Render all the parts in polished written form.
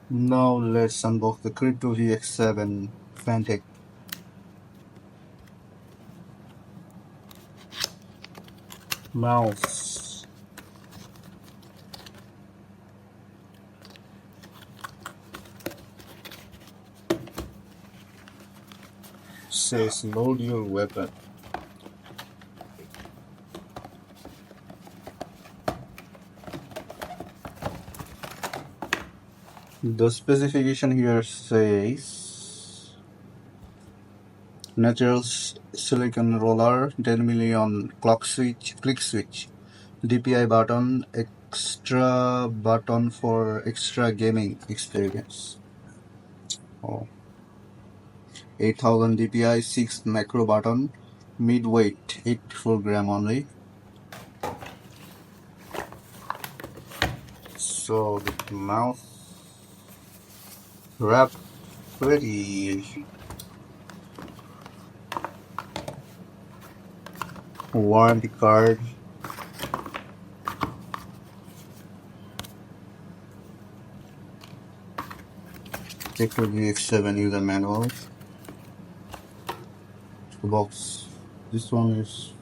Now let's unbox the Crypto VX7 Fantech Mouse. Says load your weapon. The specification here says natural silicon roller, 10 million click switch, DPI button, extra button for extra gaming experience. Oh. 8000 DPI, 6 macro button, mid weight 84 gram only. So the mouse wrap pretty. Warranty card. Crypto VX7 user manual. Box. This one is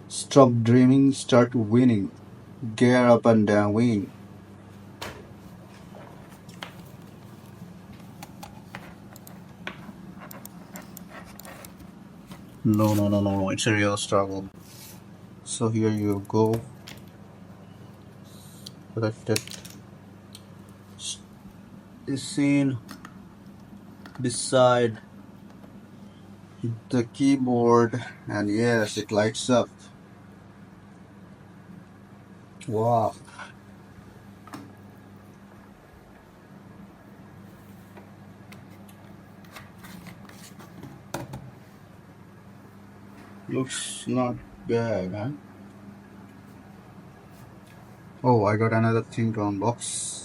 stop dreaming, start winning. Gear up and down, win. No. It's a real struggle. So here you go. Protected. Is seen beside the keyboard, and yes, it lights up. Wow. Looks not bad, huh? Oh, I got another thing to unbox.